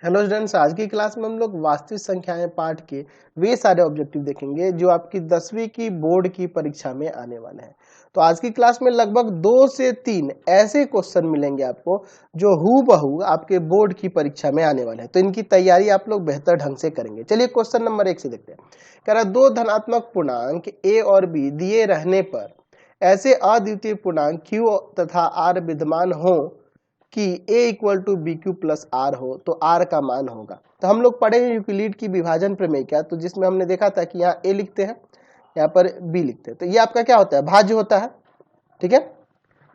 Hello students, आज की class में हम लोग वास्तविक संख्याएं पाठ के वे सारे ऑब्जेक्टिव देखेंगे जो आपकी 10वीं की बोर्ड की परीक्षा में आने वाले हैं। तो आज की क्लास में लगभग 2 से 3 ऐसे क्वेश्चन मिलेंगे आपको जो हूबहू आपके बोर्ड की परीक्षा में आने वाले हैं। तो इनकी तैयारी आप लोग बेहतर ढंग से करेंगे। चलिए क्वेश्चन नंबर 1 से देखते हैं। कह रहा है दो धनात्मक पूर्णांक ए और बी दिए रहने पर ऐसे अद्वितीय पूर्णांक क्यू तथा आर विद्यमान हो कि a equal to b q plus r हो तो r का मान होगा। तो हम लोग पढ़े हैं यूक्लिड की विभाजन प्रमेय क्या, तो जिसमें हमने देखा था कि यहाँ a लिखते हैं, यहाँ पर b लिखते हैं। तो ये आपका क्या होता है, भाज्य होता है, ठीक है,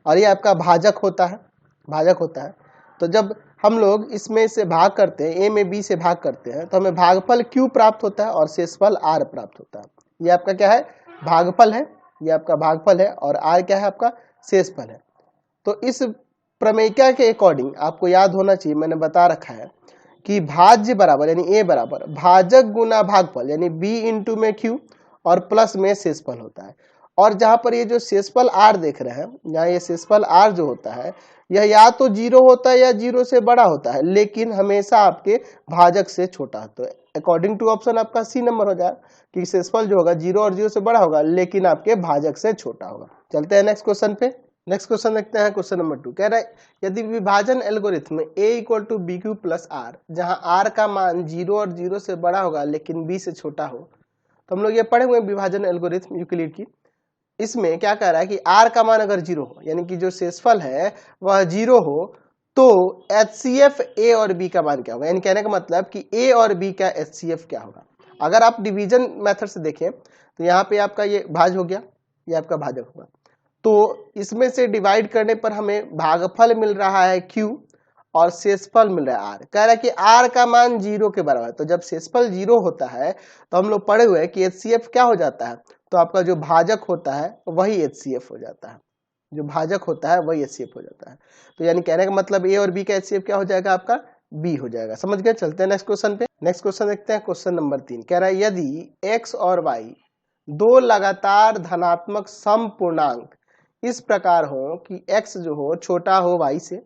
और ये आपका भाजक होता है, भाजक होता है। तो जब हम लोग इसमें से भाग करते हैं, a में b से भाग करते हैं, तो हमें भागफल q प्राप्त होता है और शेषफल r प्राप्त होता है। ये आपका क्या है, भागफल है, ये आपका भागफल है, और r क्या है, आपका शेषफल है। तो इस प्रमेयिका के अकॉर्डिंग आपको याद होना चाहिए, मैंने बता रखा है कि भाज्य बराबर यानी a बराबर भाजक गुना भागफल यानी b इंटू में q और प्लस में शेषफल होता है। और जहां पर ये जो शेषफल r देख रहे हैं, यहाँ ये शेषफल r जो होता है यह या तो 0 होता है या 0 से बड़ा होता है, लेकिन हमेशा आपके भाजक से छोटा होता है। अकॉर्डिंग टू ऑप्शन आपका सी नंबर हो जाए कि शेषफल जो होगा 0 और 0 से बड़ा होगा लेकिन आपके भाजक से छोटा होगा। चलते हैं नेक्स्ट क्वेश्चन पे। नेक्स्ट क्वेश्चन देखते हैं, क्वेश्चन नंबर 2 कह रहा है यदि विभाजन algorithm a equal to b q plus r, जहां r का मान 0 और 0 से बड़ा होगा लेकिन b से छोटा हो। तो हम लोग ये पढ़े हुए विभाजन एल्गोरिथम यूक्लिड की, इसमें क्या कह रहा है कि r का मान अगर 0 हो यानी कि जो शेषफल है वह 0 हो तो HCF a और b का मान क्या होगा, यानी कहने का मतलब कि a और b का HCF क्या होगा। अगर आप डिवीजन मेथड से देखें तो यहाँ पे आपका ये भाज हो गया, ये आपका भाजक होगा। तो इसमें से डिवाइड करने पर हमें भागफल मिल रहा है q और शेषफल मिल रहा है r। कह रहा है कि r का मान 0 के बराबर है। तो जब शेषफल 0 होता है तो हम लोग पढ़े हुए हैं कि HCF क्या हो जाता है, तो आपका जो भाजक होता है वही HCF हो जाता है, जो भाजक होता है वही HCF हो जाता है। तो यानी कहने का मतलब a और b का HCF क्या हो जाएगा, आपका b हो जाएगा। समझ गए। चलते हैं नेक्स्ट क्वेश्चन पे। नेक्स्ट क्वेश्चन देखते हैं, क्वेश्चन नंबर 3 कह रहा है यदि x और y दो लगातार धनात्मक सम पूर्णांक इस प्रकार हो कि x जो हो छोटा हो y से,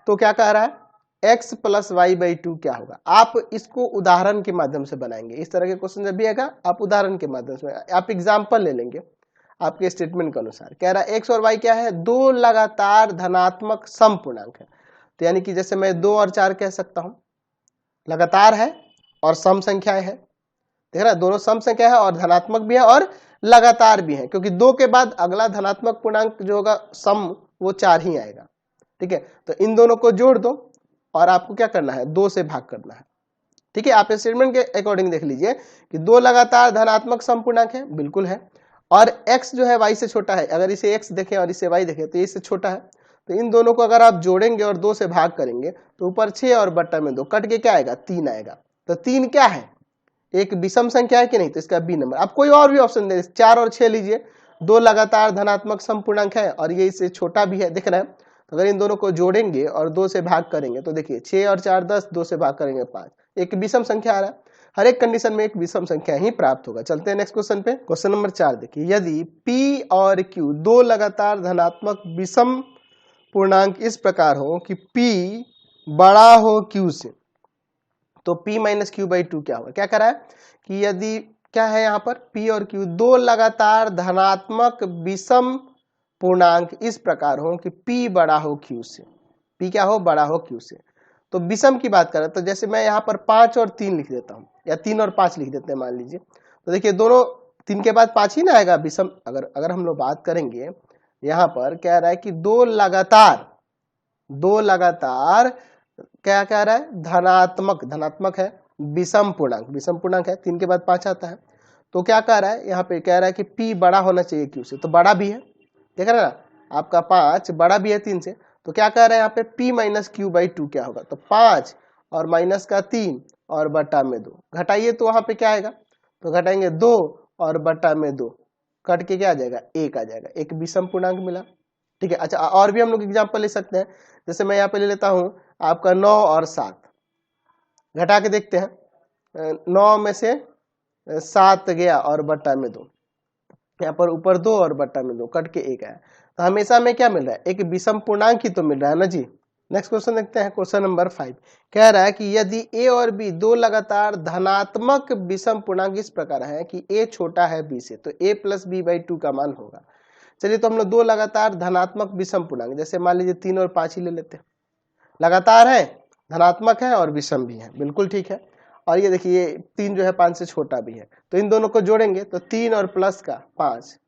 तो क्या कह रहा है x प्लस वाई बाई 2 क्या होगा। आप इसको उदाहरण के माध्यम से बनाएंगे। इस तरह के क्वेश्चन जब भी आएगा आप उदाहरण के माध्यम से, आप एग्जाम्पल ले लेंगे आपके स्टेटमेंट के अनुसार। कह रहा है x और y क्या है, दो लगातार धनात्मक सम पूर्णांक है। तो यानी कि जैसे मैं 2 और 4 कह सकता हूं, लगातार है और सम संख्याएं है, देख रहा है, दोनों सम संख्या है और धनात्मक भी है और लगातार भी है, क्योंकि 2 के बाद अगला धनात्मक पूर्णांक जो होगा सम वो 4 ही आएगा, ठीक है। तो इन दोनों को जोड़ दो और आपको क्या करना है, 2 से भाग करना है, ठीक है। आप स्टेटमेंट के अकॉर्डिंग देख लीजिए कि दो लगातार धनात्मक सम पूर्णांक है, बिल्कुल है, और x जो है y से छोटा है। अगर इसे x देखें और इसे y देखें तो ये इससे छोटा है। तो इन दोनों को अगर आप जोड़ेंगे और 2 से भाग करेंगे तो ऊपर 6 और बट्टा में 2 कट के क्या आएगा, 3 आएगा। तो 3 क्या है, एक विषम संख्या है कि नहीं, तो इसका बी नंबर। आप कोई और भी ऑप्शन दे, 4 और 6 लीजिए, दो लगातार धनात्मक समपूर्णांक है और ये इससे छोटा भी है, दिख रहा है। तो अगर इन दोनों को जोड़ेंगे और 2 से भाग करेंगे तो देखिए 6 और 4 10, 2 से भाग करेंगे 5, एक विषम संख्या आ रहा है। हर एक कंडीशन में एक विषम संख्या ही प्राप्त होगा। चलते हैं नेक्स्ट क्वेश्चन पे। क्वेश्चन नंबर 4 देखिए यदि p और q दो लगातार धनात्मक विषम पूर्णांक इस प्रकार हो कि p बड़ा हो q से, तो p माइनस क्यू बाई 2 क्या होगा। क्या कह रहा है कि यदि क्या है यहाँ पर p और q दो लगातार धनात्मक विषम पूर्णांक इस प्रकार हो कि p बड़ा हो q से, p क्या हो, बड़ा हो q से। तो विषम की बात करें तो जैसे मैं यहाँ पर 5 और 3 लिख देता हूँ, या 3 और 5 लिख देते हैं मान लीजिए। तो देखिए दोनों 3 के बाद 5 ही ना आएगा विषम। अगर हम लोग बात करेंगे यहाँ पर कह रहा है कि दो लगातार क्या कह रहा है, धनात्मक है, विषम पूर्णांक है, 3 के बाद 5 आता है। तो क्या कह रहा है यहाँ पे, कह रहा है कि p बड़ा होना चाहिए q से, तो बड़ा भी है, देख रहे हैं ना, आपका 5 बड़ा भी है 3 से। तो क्या कह रहा है यहाँ पे p माइनस क्यू बाई 2 क्या होगा, तो 5 और माइनस का 3 और बटा में 2 घटाइए तो वहां पे क्या आएगा, तो घटाएंगे 2 और बटा में 2 कट के क्या आ जाएगा, 1 आ जाएगा, एक विषम पूर्णांक मिला, ठीक है। अच्छा और भी हम लोग एग्जाम्पल ले सकते हैं, जैसे मैं यहाँ पे ले लेता हूँ आपका 9 और 7, घटा के देखते हैं, 9 में से 7 गया और बट्टा में 2, यहाँ पर ऊपर 2 और बट्टा में 2 कट के 1 आया। तो हमेशा में क्या मिल रहा है, एक विषम पूर्णांक ही तो मिल रहा है ना जी, नेक्स्ट क्वेश्चन देखते हैं, क्वेश्चन नंबर 5 कह रहा है कि यदि ए और बी दो लगातार धनात्मक विषम पूर्णांक इस प्रकार है कि ए छोटा है बी से, तो ए प्लस बी बाई 2 का मान होगा। चलिए, तो हम लोग दो लगातार धनात्मक विषम पूर्णांक, जैसे मान लीजिए 3 और 5 ही ले लेते हैं, लगातार है, धनात्मक है और विषम भी है, बिल्कुल ठीक है। और ये देखिए 3 जो है 5 से छोटा भी है, तो इन दोनों को जोड़ेंगे तो 3 और प्लस का 5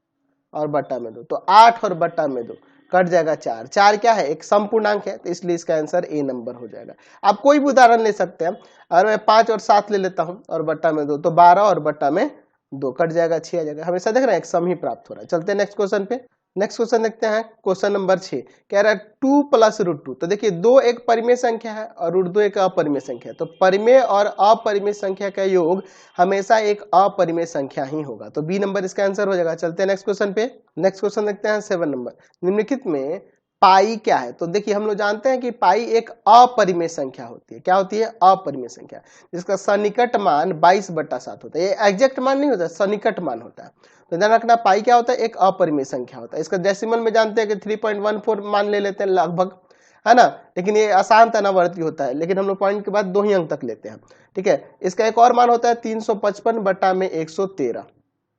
और बट्टा में 2, तो 8 और बट्टा में 2 कट जाएगा 4। 4 क्या है, एक सम पूर्णांक है, तो इसलिए इसका आंसर ए नंबर हो जाएगा। आप कोई भी उदाहरण ले सकते हैं, अगर मैं 5 और 7 ले लेता हूं और बट्टा में 2, तो 12 और बट्टा में 2 कट जाएगा, 6 आ जाएगा। हमेशा देख रहे हैं एक सम ही प्राप्त हो रहा है। चलते हैं नेक्स्ट क्वेश्चन पे। नेक्स्ट क्वेश्चन देखते हैं, क्वेश्चन नंबर 6 कह रहा है 2 प्लस रूट 2। तो देखिए 2 एक परिमेय संख्या है और रूट 2 एक अपरिमेय संख्या है, तो परिमेय और अपरिमेय संख्या का योग हमेशा एक अपरिमेय संख्या ही होगा, तो बी नंबर इसका आंसर हो जाएगा। चलते हैं नेक्स्ट क्वेश्चन पे। नेक्स्ट क्वेश्चन देखते हैं 7 नंबर, निम्नलिखित में पाई क्या है। तो देखिए हम लोग जानते हैं कि पाई एक अपरिमेय संख्या होती है। क्या होती है, अपरिमेय संख्या, जिसका सन्निकट मान 22/7 होता है। ये एग्जैक्ट मान नहीं होता, सन्निकट मान होता है। तो ध्यान रखना, पाई क्या होता है, एक अपरिमेय संख्या होता है। इसका डेसिमल में जानते हैं कि 3.14 मान ले लेते हैं लगभग, है ना, लेकिन ये आसान अनावर्ती होता है, लेकिन हम लोग पॉइंट के बाद 2 ही अंक तक लेते हैं, ठीक है। इसका एक और मान होता है 355/113।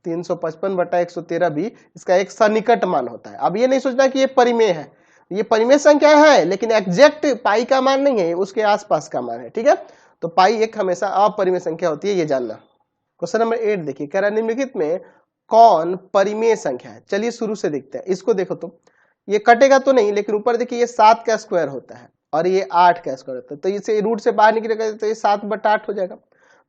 355/113 भी इसका एक सन्निकट मान होता है। अब ये नहीं सोचना कि ये परिमेय है, ये परिमेय संख्या है, लेकिन एग्जैक्ट पाई का मान नहीं है, उसके आसपास का मान है, ठीक है। तो पाई एक हमेशा अपरिमेय संख्या होती है, ये जानना। क्वेश्चन नंबर 8 देखिए, कह रहा है निम्नलिखित में कौन परिमेय संख्या है। चलिए शुरू से देखते हैं, इसको देखो तो ये कटेगा तो नहीं, लेकिन ऊपर देखिए ये 7 का स्क्वायर होता है और ये 8 का स्क्वायर होता है, तो इसे रूट से बाहर निकलेगा तो ये 7/8 हो जाएगा,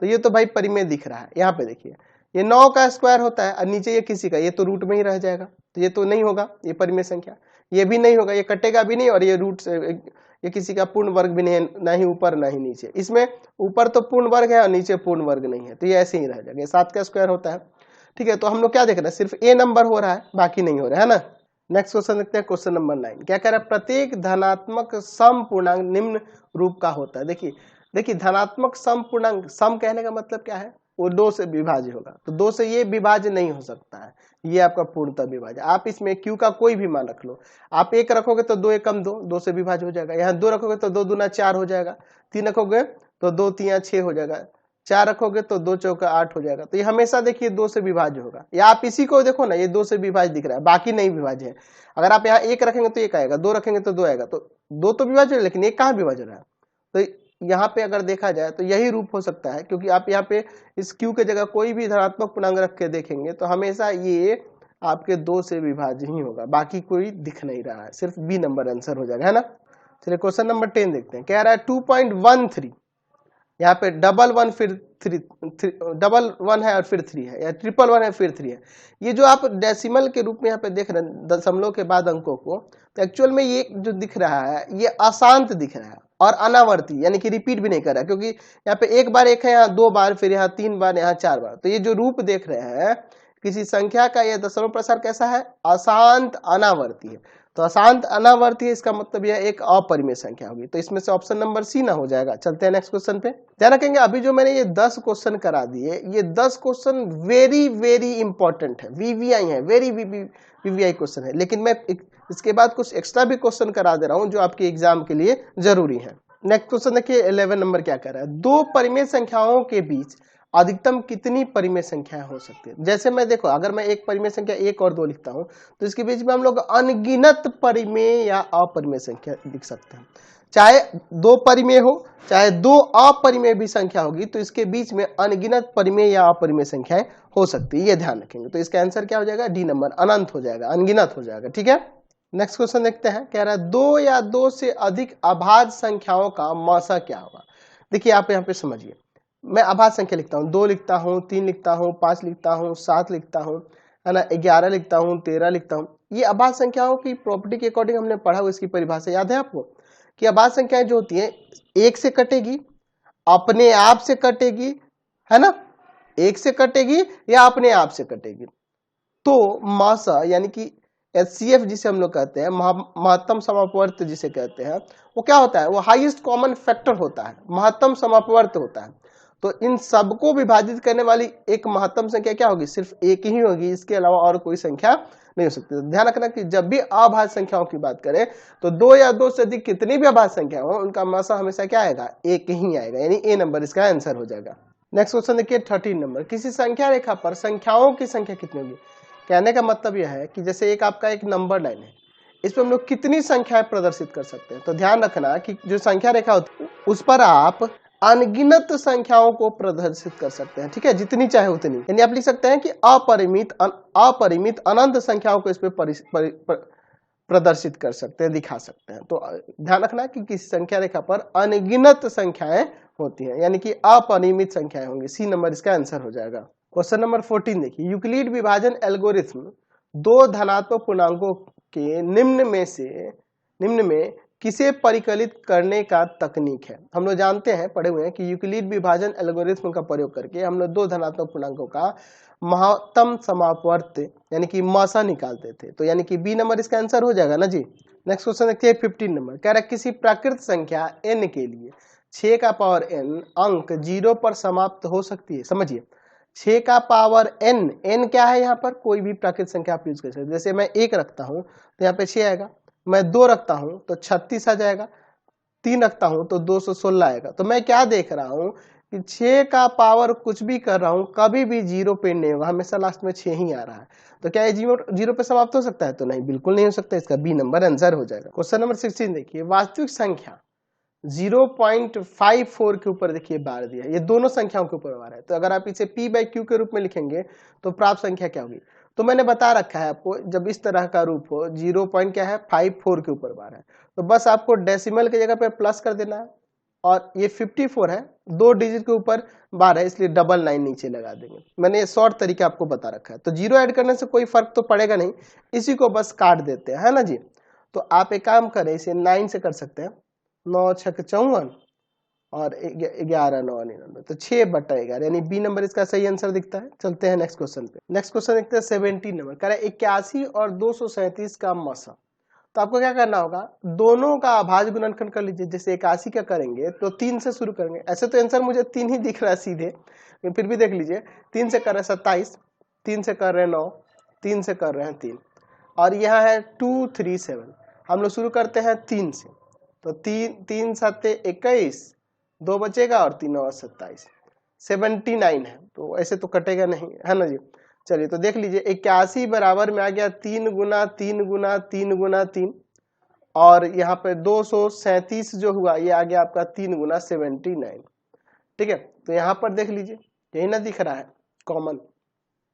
तो ये तो भाई परिमेय दिख रहा है। यहाँ पे देखिए ये 9 का स्क्वायर होता है और नीचे ये किसी का, ये तो रूट में ही रह जाएगा, तो ये तो नहीं होगा, ये परिमेय संख्या। ये भी नहीं होगा, ये कटेगा भी नहीं, और ये रूट से ये किसी का पूर्ण वर्ग भी नहीं है, ना ही ऊपर ना ही नीचे। इसमें ऊपर तो पूर्ण वर्ग है और नीचे पूर्ण वर्ग नहीं है, तो ये ऐसे ही रह जाएगा। ये 7 का स्क्वायर होता है, ठीक है। तो हम लोग क्या देख रहे हैं, सिर्फ ए नंबर हो रहा है, बाकी नहीं हो रहा है ना। नेक्स्ट क्वेश्चन देखते हैं, क्वेश्चन नंबर 9 क्या कह रहा है, प्रत्येक धनात्मक सम पूर्णांक निम्न रूप का होता है। देखिए धनात्मक सम पूर्णांक, सम कहने का मतलब क्या है, वो 2 से विभाज्य होगा, तो 2 से ये विभाज्य नहीं हो सकता है, ये आपका पूर्णतः विभाज्य। आप इसमें q का कोई भी मान रख लो, आप 1 रखोगे तो 2 एकम 2, 2 से विभाज्य हो जाएगा। यहाँ 2 रखोगे तो 2 दूना 4 हो जाएगा, 3 रखोगे तो 2 3 6 हो जाएगा, 4 रखोगे तो 2 चौका 8 हो जाएगा। तो ये हमेशा देखिए 2 से विभाज्य होगा, या आप इसी को देखो ना, ये 2 से विभाज्य दिख रहा है, बाकी नहीं विभाज्य है। अगर आप यहाँ 1 रखेंगे तो 1 आएगा, 2 रखेंगे तो 2 आएगा, तो 2 तो विभाज्य है, लेकिन 1 कहाँ विभाज्य रहा है। तो यहाँ पे अगर देखा जाए तो यही रूप हो सकता है, क्योंकि आप यहाँ पे इस q के जगह कोई भी धनात्मक पूर्णांक रख के देखेंगे तो हमेशा ये आपके 2 से विभाज्य ही होगा, बाकी कोई दिख नहीं रहा है, सिर्फ बी नंबर आंसर हो जाएगा, है ना। चलिए क्वेश्चन नंबर 10 देखते हैं, कह रहा है 2.13, यहाँ पे डबल 1 फिर 3, डबल 1 है और फिर 3 है, या ट्रिपल 1 है फिर 3 है। ये जो आप डेसिमल के रूप में यहाँ पे देख रहे हैं दशमलव के बाद अंकों को, तो एक्चुअल में ये जो दिख रहा है ये अशांत दिख रहा है और अनावर्ती, यानी कि रिपीट भी नहीं कर रहा है, क्योंकि यहाँ पे एक बार एक है, यहाँ 2 बार, फिर यहाँ 3 बार, यहाँ 4 बार। तो ये जो रूप देख रहे हैं किसी संख्या का, यह दशमलव प्रसार कैसा है, अशांत अनावर्ती है। तो अशांत अनावर्ती है, इसका मतलब यह एक अपरिमेय संख्या होगी, तो इसमें से ऑप्शन नंबर सी ना हो जाएगा। चलते हैं नेक्स्ट क्वेश्चन पे। ध्यान रखेंगे अभी जो मैंने ये 10 क्वेश्चन करा दिए, ये 10 क्वेश्चन वेरी वेरी इंपॉर्टेंट है, वीवीआई है, वेरी वीवीआई क्वेश्चन है, लेकिन मैं इसके बाद कुछ एक्स्ट्रा भी क्वेश्चन करा दे रहा हूं जो आपके एग्जाम के लिए जरूरी है। नेक्स्ट क्वेश्चन देखिए 11 नंबर क्या कर रहा है, दो परिमेय संख्याओं के बीच अधिकतम कितनी परिमेय संख्याएं हो सकती है। जैसे मैं देखो, अगर मैं एक परिमेय संख्या 1 और 2 लिखता हूं तो इसके बीच में हम लोग अनगिनत परिमेय या अपरिमेय संख्या लिख सकते हैं। चाहे 2 परिमेय हो, चाहे 2 अपरिमेय भी संख्या होगी, तो इसके बीच में अनगिनत परिमेय या अपरिमेय संख्याएं हो सकती है, ये ध्यान रखेंगे। तो इसका आंसर क्या हो जाएगा, डी नंबर, अनंत हो जाएगा, अनगिनत हो जाएगा, ठीक है। नेक्स्ट क्वेश्चन देखते हैं, कह रहा है 2 या 2 से अधिक अभाज्य संख्याओं का मौसा क्या होगा। देखिए आप यहाँ पे समझिए, मैं अभाज्य संख्या लिखता हूँ, 2 लिखता हूँ, 3 लिखता हूँ, 5 लिखता हूँ, 7 लिखता हूँ, है ना, 11 लिखता हूँ, 13 लिखता हूँ। ये अभाज्य संख्याओं की प्रॉपर्टी के अकॉर्डिंग हमने पढ़ा हुआ, इसकी परिभाषा याद है आपको, कि अभाज्य संख्याएं जो होती है 1 से कटेगी, अपने आप से कटेगी, है ना, 1 से कटेगी या अपने आप से कटेगी। तो मौसा यानी कि HCF जिसे हम लोग कहते हैं, महत्तम समापवर्त जिसे कहते हैं, वो क्या होता है, वो हाईएस्ट कॉमन फैक्टर होता है, महत्तम समापवर्त होता है। तो इन सबको विभाजित करने वाली एक महत्तम संख्या क्या होगी, सिर्फ एक ही होगी, इसके अलावा और कोई संख्या नहीं हो सकती। तो ध्यान रखना कि जब भी अभाज्य संख्याओं की बात करें तो दो या दो से अधिक कितनी भी अभाज्य संख्या हो उनका मसा हमेशा क्या आएगा, एक ही आएगा, यानी ए नंबर इसका आंसर हो जाएगा। नेक्स्ट क्वेश्चन देखिए 13 नंबर, किसी संख्या रेखा पर संख्याओं की संख्या कितनी होगी। कहने का मतलब यह है कि जैसे एक आपका एक नंबर लाइन है, इस पर हम लोग कितनी संख्याएं प्रदर्शित कर सकते हैं। तो ध्यान रखना कि जो संख्या रेखा होती है उस पर आप अनगिनत संख्याओं को प्रदर्शित कर सकते हैं, ठीक है, जितनी चाहे उतनी। यानी आप लिख सकते हैं कि अपरिमित अनंत संख्याओं को इस पर प्रदर्शित कर सकते हैं, दिखा सकते हैं। तो ध्यान रखना कि किसी संख्या रेखा पर अनगिनत संख्याएं होती हैं, यानी कि अपरिमित संख्याएं होंगी। सी नंबर इसका आंसर हो जाएगा। क्वेश्चन नंबर 14 देखिए, यूक्लिड विभाजन एल्गोरिथ्म दो धनात्मक पूर्णांकों के निम्न में किसे परिकलित करने का तकनीक है। हम लोग जानते हैं, पढ़े हुए हैं कि यूक्लिड विभाजन एल्गोरिथ्म का प्रयोग करके हम लोग दो धनात्मक पूर्णांकों का महत्तम समापवर्त यानी कि मसा निकालते थे। तो यानी कि बी नंबर इसका आंसर हो जाएगा ना जी। नेक्स्ट क्वेश्चन देखते हैं 15 नंबर, कह रहा है किसी प्राकृत संख्या n के लिए 6 का पावर n अंक 0 पर समाप्त हो सकती है। समझिए 6 का पावर n क्या है, यहाँ पर कोई भी प्राकृत संख्या आप यूज कर सकते हैं। जैसे मैं 1 रखता हूँ तो यहाँ पे 6 आएगा, मैं 2 रखता हूँ तो 36 आ जाएगा, 3 रखता हूँ तो 216 आएगा। तो मैं क्या देख रहा हूँ कि 6 का पावर कुछ भी कर रहा हूँ कभी भी 0 पे नहीं होगा, हमेशा लास्ट में 6 ही आ रहा है। तो क्या ये 0 पे समाप्त हो सकता है, तो नहीं, बिल्कुल नहीं हो सकता। इसका बी नंबर आंसर हो जाएगा। क्वेश्चन नंबर 16 देखिए, वास्तविक संख्या 0.54 के ऊपर देखिए बार दिया, ये दोनों संख्याओं के ऊपर बार है। तो अगर आप इसे p/q के रूप में लिखेंगे तो प्राप्त संख्या क्या होगी। तो मैंने बता रखा है आपको, जब इस तरह का रूप हो 0.54 के ऊपर बार है तो बस आपको डेसिमल की जगह पे प्लस कर देना है, और ये 54 है, 2 डिजिट के ऊपर बार है इसलिए 99 नीचे लगा देंगे। मैंने ये शॉर्ट तरीका आपको बता रखा है। तो 0 ऐड करने से कोई फर्क तो पड़ेगा नहीं, इसी को बस काट देते हैं, है ना जी। तो आप एक काम करें, इसे 9 से कर सकते हैं, 9 6 54 और 11 9 99, तो 6/11 यानी बी नंबर इसका सही आंसर दिखता है। चलते हैं नेक्स्ट क्वेश्चन पे। नेक्स्ट क्वेश्चन देखते हैं 17 नंबर, कह रहा है 81 और 237 का मसा। तो आपको क्या करना होगा, दोनों का अभाज्य गुणनखंड कर लीजिए। जैसे 81 का करेंगे तो 3 से शुरू करेंगे, ऐसे तो आंसर मुझे 3 ही दिख रहा है सीधे, लेकिन फिर भी देख लीजिए, 3 से कर रहे हैं 27, 3 से कर रहे हैं 9, 3 से कर रहे हैं 3, और यहाँ है 2 3 7। हम लोग शुरू करते हैं 3 से, तो 3 7 21, 2 बचेगा और 3 और 27, 79 है। तो ऐसे तो कटेगा नहीं, है ना जी। चलिए तो देख लीजिए, 81 बराबर में आ गया 3 गुना 3 गुना 3 गुना 3, और यहाँ पे 237 जो हुआ ये आ गया आपका 3 गुना 79, ठीक है। तो यहाँ पर देख लीजिए, यही ना दिख रहा है कॉमन,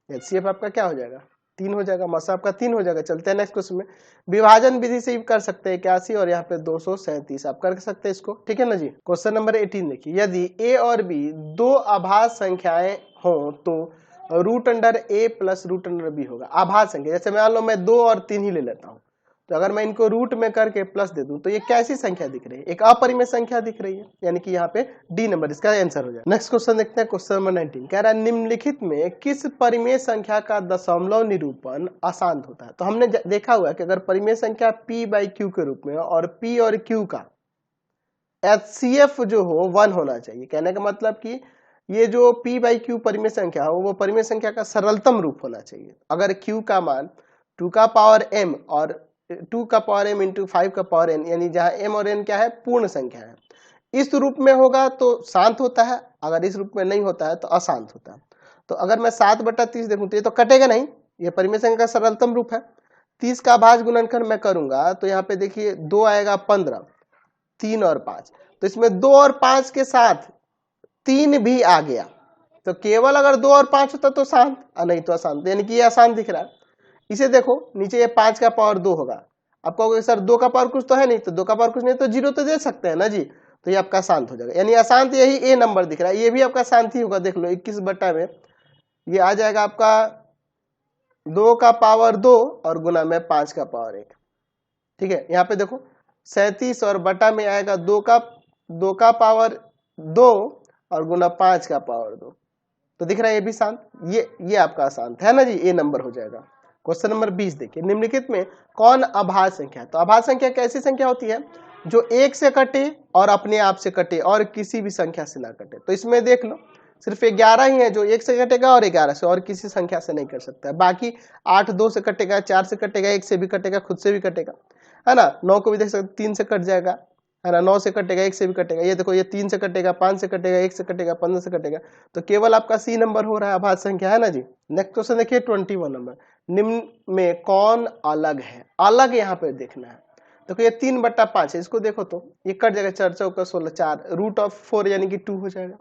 एचसीएफ आपका क्या हो जाएगा, 3 हो जाएगा, मसा आपका 3 हो जाएगा। चलते हैं नेक्स्ट क्वेश्चन में। विभाजन विधि से कर सकते हैं 81 और यहाँ पे 237 आप कर सकते हैं इसको, ठीक है ना जी। क्वेश्चन नंबर 18 देखिए, यदि a और b दो अभाज्य संख्याएं हों तो root under a plus root under b होगा। आभाज्य संख्या, जैसे मान लो मैं 2 और 3 ही ले लेता हूँ, तो अगर मैं इनको रूट में करके प्लस दे दूं तो ये कैसी संख्या दिख रही है, एक अपरिमेय संख्या दिख रही है, यानी कि यहाँ पे डी नंबर इसका आंसर हो जाए। नेक्स्ट क्वेश्चन देखते हैं, क्वेश्चन नंबर 19 कह रहा है निम्नलिखित में किस परिमेय संख्या का दशमलव निरूपण अशांत होता है। तो हमने देखा हुआ है कि अगर परिमेय संख्या p/q के रूप में और p और q का HCF जो हो 1 होना चाहिए। कहने का मतलब कि ये जो p/q परिमेय संख्या हो वो परिमेय संख्या का सरलतम रूप होना चाहिए। अगर q का मान 2 का पावर m और 2 का पावर m इंटू 5 का पावर n, यानी जहाँ m और n क्या है, पूर्ण संख्या है, इस रूप में होगा तो शांत होता है, अगर इस रूप में नहीं होता है तो अशांत होता है। तो अगर मैं 7/30 देखूं तो ये तो कटेगा नहीं, ये परिमेय संख्या का सरलतम रूप है। 30 का अभाज्य गुणनखंड मैं करूंगा तो यहाँ पे देखिए 2 आएगा 15, 3 और 5, तो इसमें 2 और 5 के साथ 3 भी आ गया, तो केवल अगर 2 और 5 होता तो शांत, नहीं तो अशांत, यानी कि ये अशांत दिख रहा है। इसे देखो नीचे ये 5 का पावर 2 होगा, आप कहोगे सर 2 का पावर कुछ तो है नहीं, तो 2 का पावर कुछ नहीं तो 0 तो दे सकते हैं ना जी, तो ये आपका शांत हो जाएगा, यानी अशांत यही ए नंबर दिख रहा है, ये भी आपका शांत ही होगा। देख लो 21 में ये आ जाएगा आपका 2 का पावर 2 और गुना में 5 का पावर 1, ठीक है। यहाँ पे देखो 37 और बटा में आएगा 2 का पावर 2 और गुना 5 का पावर 2, तो दिख रहा है ये भी शांत, ये आपका शांत है ना जी, ए नंबर हो जाएगा। क्वेश्चन नंबर 20 देखिए, निम्नलिखित में कौन अभाज्य संख्या है। तो अभाज्य संख्या कैसी संख्या होती है, जो 1 से कटे और अपने आप से कटे और किसी भी संख्या से ना कटे। तो इसमें देख लो सिर्फ 11 ही है जो 1 से कटेगा और 11 से, और किसी संख्या से नहीं कर सकता है। बाकी 8 2 से कटेगा, 4 से कटेगा, 1 से भी कटेगा, खुद से भी कटेगा, है ना। 9 को भी देख सकते 3 से कट जाएगा, है ना। 9 से कटेगा, 1 से भी कटेगा। ये देखो ये 3 से कटेगा, 5 से कटेगा, 1 से कटेगा, 15 से कटेगा। तो केवल आपका सी नंबर हो रहा है अभाज्य संख्या, है ना जी। नेक्स्ट क्वेश्चन देखिए 21 नंबर, निम्न में कौन अलग है? अलग यहाँ पे देखना है। देखो ये 3/5 है, इसको देखो तो ये कट जाएगा, 4 चौका 16, 4 √4 यानी कि 2 हो जाएगा।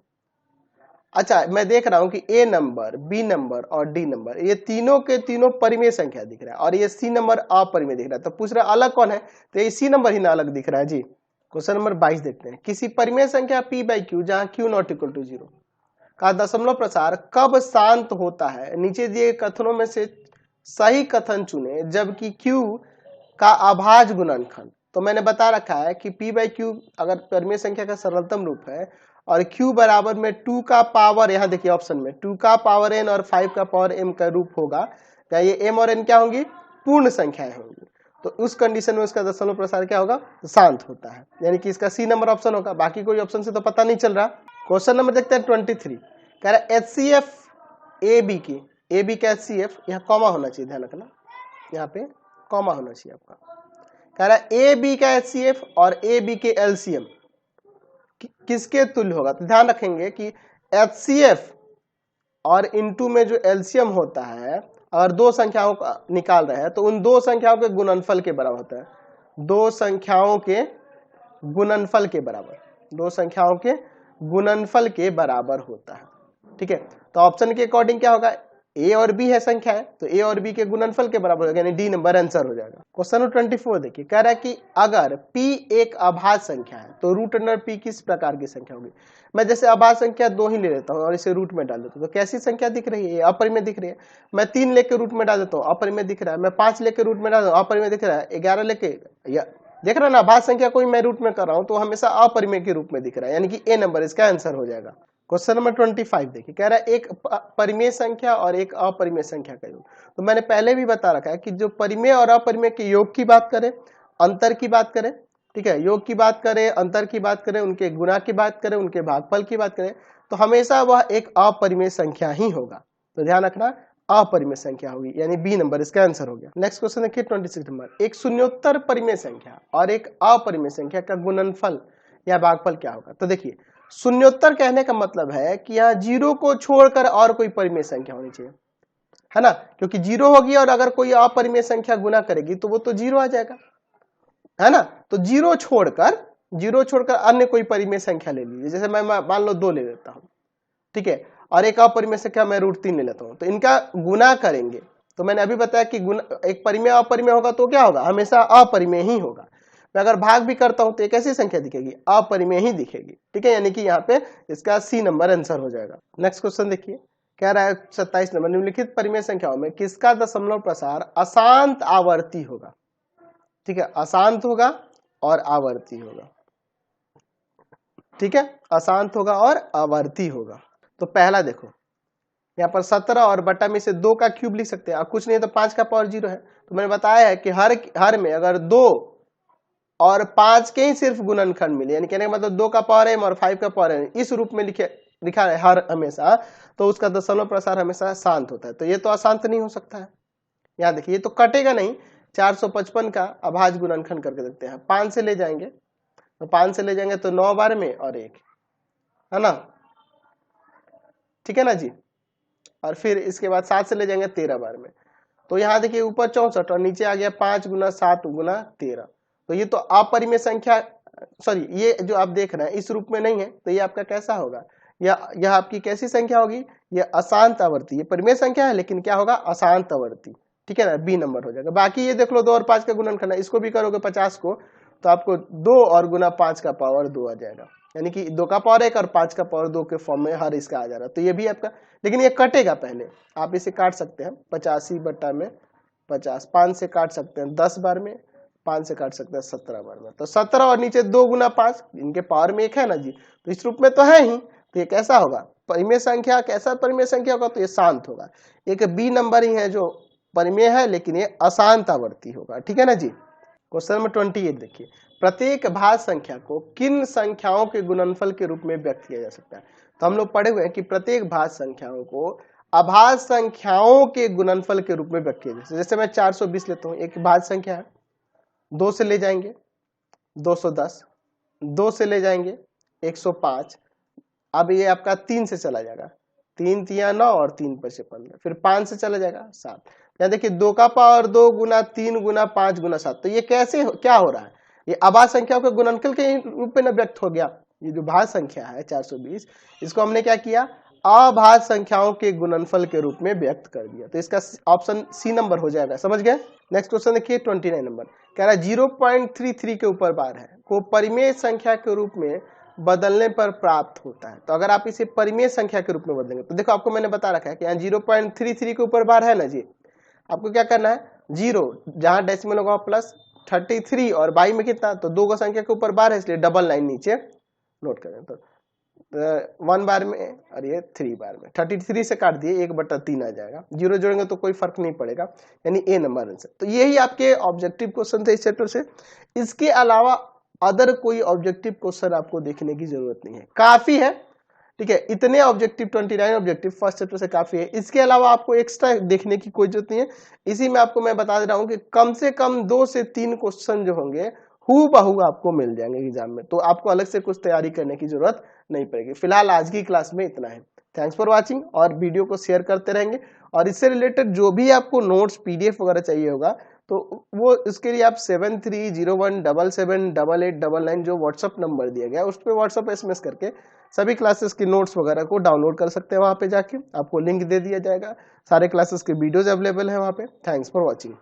अच्छा मैं देख रहा हूं कि ए नंबर, बी नंबर और डी नंबर ये तीनों के तीनों परिमेय संख्या दिख रहा है और ये सी नंबर अपरिमेय दिख रहा है। तो पूछ रहा है अलग कौन है, तो ये सी नंबर ही ना अलग दिख रहा है जी। क्वेश्चन नंबर 22 देखते हैं, किसी परिमेय संख्या p/q जहां q ≠ 0 का दशमलव प्रसार कब शांत होता है? नीचे दिए कथनों में से सही कथन चुने जबकि q का अभाज्य गुणनखंड। तो मैंने बता रखा है कि p/q अगर परिमेय संख्या का सरलतम रूप है और q बराबर में 2 का पावर, यहाँ देखिए ऑप्शन में 2 का पावर n और 5 का पावर m का रूप होगा, क्या ये m और n क्या होंगी? पूर्ण संख्याएं होंगी। तो उस कंडीशन में उसका दशमलव प्रसार क्या होगा? शांत होता है, यानी कि इसका सी नंबर ऑप्शन होगा। बाकी कोई ऑप्शन से तो पता नहीं चल रहा। क्वेश्चन नंबर देखते हैं 23, कह रहा है HCF AB की, AB का HCF, यहाँ कॉमा होना चाहिए, ध्यान रखना यहाँ पे कॉमा होना चाहिए आपका। कह रहा है AB का HCF और AB के LCM किसके तुल्य होगा? तो ध्यान रखेंगे कि HCF और इनटू में जो LCM होता है, अगर दो संख्याओं का निकाल रहे हैं तो उन दो संख्याओं के गुणनफल के बराबर होता है। दो संख्याओं के गुणनफल के बराबर, दो संख्याओं के गुणनफल के बराबर होता है, ठीक है। तो ऑप्शन के अकॉर्डिंग क्या होगा? ए और बी है संख्याएं, तो ए और बी के गुणनफल के बराबर होगा, यानी डी नंबर आंसर हो जाएगा। क्वेश्चन नंबर 24 देखिए, कह रहा है कि अगर p एक अभाज्य संख्या है तो रूट अंडर p किस प्रकार की संख्या होगी? मैं जैसे अभाज्य संख्या 2 ही ले लेता हूँ और इसे रूट में डाल देता हूँ, तो कैसी संख्या दिख रही है? अपरिमेय दिख रही है। मैं 3 लेके रूट में डाल देता हूँ, अपरिमेय दिख रहा है। मैं 5 लेके रूट में डाल देता हूँ, अपरिमेय दिख रहा है। 11 लेके, या देख रहा है ना, अभाज्य संख्या कोई मैं रूट में कर रहा हूँ तो हमेशा अपरिमेय के रूप में दिख रहा है, यानी कि ए नंबर इसका आंसर हो जाएगा। क्वेश्चन नंबर 25 देखिए, कह रहा है एक परिमेय संख्या और एक अपरिमेय संख्या का योग। तो मैंने पहले भी बता रखा है कि जो परिमेय और अपरिमेय के योग की बात करें, अंतर की बात करें, ठीक है, योग की बात करें, अंतर की बात करें, उनके गुणा की बात करें, उनके भागफल की बात करें, तो हमेशा वह एक अपरिमेय संख्या ही होगा। तो ध्यान रखना अपरिमेय संख्या होगी, यानी बी नंबर इसका आंसर हो गया। नेक्स्ट क्वेश्चन देखिए 26 नंबर, एक शून्योत्तर परिमेय संख्या और एक अपरिमेय संख्या का गुणनफल या भागफल क्या होगा? तो देखिए शून्योत्तर कहने का मतलब है कि यहाँ जीरो को छोड़कर और कोई परिमेय संख्या होनी चाहिए, है ना, क्योंकि जीरो होगी और अगर कोई अपरिमेय संख्या गुना करेगी तो वो तो जीरो आ जाएगा, है ना। तो जीरो छोड़कर अन्य कोई परिमेय संख्या ले लीजिए, जैसे मैं मान लो 2 ले लेता हूं, ठीक है, और एक अपरिमेय संख्या मैं √3 ले लेता हूं, तो इनका गुना करेंगे। तो मैंने अभी बताया कि एक परिमेय अपरिमेय होगा तो क्या होगा? हमेशा अपरिमेय ही होगा। मैं अगर भाग भी करता हूं तो एक ऐसी संख्या दिखेगी, अपरिमेय ही दिखेगी, ठीक है, यानी कि यहाँ पे इसका सी नंबर आंसर हो जाएगा। नेक्स्ट क्वेश्चन देखिए, कह रहा है 27 नंबर, निम्नलिखित परिमेय संख्याओं में किसका दशमलव प्रसार अशांत आवर्ती होगा? ठीक है, अशांत होगा और आवर्ती होगा, ठीक है, अशांत होगा और आवर्ती होगा। तो पहला देखो यहाँ पर 17 और बटा में से 2 का क्यूब लिख सकते हैं, और कुछ नहीं है तो 5 का पावर 0 है। तो मैंने बताया है कि हर में अगर 2 और 5 के ही सिर्फ गुणनखंड मिले, यानी कहने का मतलब 2 का पावर m और 5 का पावर n इस रूप में लिखा है हर हमेशा, तो उसका दशमलव प्रसार हमेशा शांत होता है। तो ये तो अशांत नहीं हो सकता है। यहाँ देखिए ये तो कटेगा नहीं, 455 का अभाज्य गुणनखंड करके देखते हैं। 5 से ले जाएंगे तो 5 से ले जाएंगे तो 9 बार में और 1, है ना, ठीक है ना जी। और फिर इसके बाद 7 से ले जाएंगे 13 बार में, तो यहाँ देखिए ऊपर 64 और नीचे आ गया 5 गुना 7 गुना 13। तो ये तो अपरिमेय संख्या, सॉरी ये जो आप देख रहे हैं इस रूप में नहीं है, तो ये आपका कैसा होगा? यह आपकी कैसी संख्या होगी? ये अशांत आवर्ती। ये परिमेय संख्या है लेकिन क्या होगा? अशांत आवर्ती, ठीक है ना, बी नंबर हो जाएगा। बाकी ये देख लो 2 और 5 का गुणनखंड है, इसको भी करोगे 50 को तो आपको 2 और गुना 5 का पावर 2 आ जाएगा, यानी कि 2 का पावर 1 और 5 का पावर 2 के फॉर्म में हर इसका आ जा रहा है। तो ये भी आपका, लेकिन ये कटेगा पहले, आप इसे काट सकते हैं 85 बटा में 50, 5 से काट सकते हैं 10 बार में, 5 से काट सकते हैं 17 बार में। तो 17 और नीचे 2 गुना 5, इनके पावर में 1 है ना जी, तो इस रूप में तो है ही। तो ये कैसा होगा? परिमेय संख्या। कैसा परिमेय संख्या होगा? तो ये शांत होगा। एक बी नंबर ही है जो परिमेय है लेकिन ये अशांत आवर्ती होगा, ठीक है ना जी। क्वेश्चन नंबर 28 देखिए, प्रत्येक भाज्य संख्या को किन संख्याओं के गुणनफल के रूप में व्यक्त किया जा सकता है। तो हम लोग पढ़े हुए हैं कि प्रत्येक भाज्य संख्याओं को अभाज्य संख्याओं के गुणनफल के रूप में व्यक्त किया जा सकता है। जैसे मैं 420 लेता हूँ, एक भाज्य संख्या है, 2 से ले जाएंगे 210, 2 से ले जाएंगे 105, अब ये आपका 3 से चला जाएगा, 3 तिया 9 और 3 5 15, फिर 5 से चला जाएगा 7। यहाँ देखिए 2 का पावर 2 गुना 3 गुना 5 गुना 7, तो ये कैसे क्या हो रहा है, ये अभाज्य संख्याओं के गुणनफल के रूप में न व्यक्त हो गया। ये जो भाज्य संख्या है 420, इसको हमने क्या किया, अभाज्य संख्याओं के गुणनफल के रूप में व्यक्त कर दिया। तो इसका ऑप्शन सी नंबर हो जाएगा, समझ गए। नेक्स्ट क्वेश्चन देखिए 29 नंबर, कह रहा है 0.33 के ऊपर बार है को परिमेय संख्या के रूप में बदलने पर प्राप्त होता है। तो अगर आप इसे परिमेय संख्या के रूप में बदलेंगे, तो देखो आपको मैंने बता रखा है कि यहाँ 0.33 के ऊपर बार है ना जी, आपको क्या करना है, 0 जहां डेसिमल होगा प्लस 33 और बाई में कितना, तो 2 का संख्या के ऊपर बार है इसलिए डबल लाइन नीचे नोट करें। तो 1 बार में और ये 3 बार में 33 से काट दिए 1/3 आ जाएगा, 0 जोड़ेंगे तो कोई फर्क नहीं पड़ेगा, यानी ए नंबर आंसर। तो यही आपके ऑब्जेक्टिव क्वेश्चन थे इस चैप्टर से। इसके अलावा अदर कोई ऑब्जेक्टिव क्वेश्चन आपको देखने की जरूरत नहीं है, काफी है, ठीक है। इतने ऑब्जेक्टिव 29 ऑब्जेक्टिव फर्स्ट चैप्टर से काफी है। इसके अलावा आपको एक्स्ट्रा देखने की कोई जरूरत नहीं है। इसी में आपको मैं बता दे रहा हूं कि कम से कम 2 से 3 क्वेश्चन जो होंगे हूबहू आपको मिल जाएंगे एग्जाम में, तो आपको अलग से कुछ तैयारी करने की जरूरत नहीं पड़ेगी। फिलहाल आज की क्लास में इतना है। थैंक्स फॉर वॉचिंग, और वीडियो को शेयर करते रहेंगे। और इससे रिलेटेड जो भी आपको नोट्स पीडीएफ वगैरह चाहिए होगा, तो वो इसके लिए आप 7301778899 जो व्हाट्सअप नंबर दिया गया है उस पर व्हाट्सअप SMS करके सभी क्लासेस के नोट्स वगैरह को डाउनलोड कर सकते हैं। वहां पे जाके आपको लिंक दे दिया जाएगा, सारे क्लासेस के वीडियोज अवेलेबल है वहां पे। Thanks for watching.